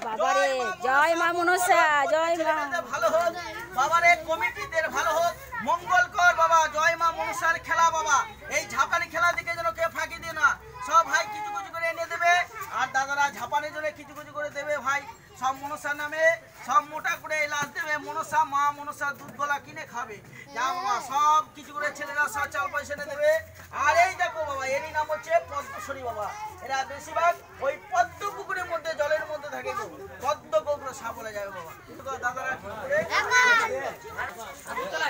বাবারে জয় মা মনসা, জয় মা। ভালো হোক বাবারে, কমিটিদের ভালো হোক, মঙ্গল কর বাবা। জয় মা মনসার খেলা বাবা, এই ঝাপানি খেলা দিকে যেন কেউ ফাঁকি দিয়ে না। সব ভাই কিছু কিছু করে এনে দেবে, আর দাদারা ঝাপানের জন্য কিছু কিছু করে দেবে ভাই। সব মনসার নামে সব মোটা করে লাশ দেবে। মনসা মা মনসা দুধ গলা কিনে খাবে যা বাবা, সব কিছু করে ছেলেরা সব চাল পয়সা এনে দেবে। আর এই দেখো বাবা, এরই নাম হচ্ছে পদ্মশ্বরী বাবা। এরা বেশিরভাগ ওই পদ্ম পুকুরের মধ্যে, জলের মধ্যে থাকে গো, পদ্ম গোগ্র সাপ বলে যাবে বাবা। কিন্তু দাদারা কি করে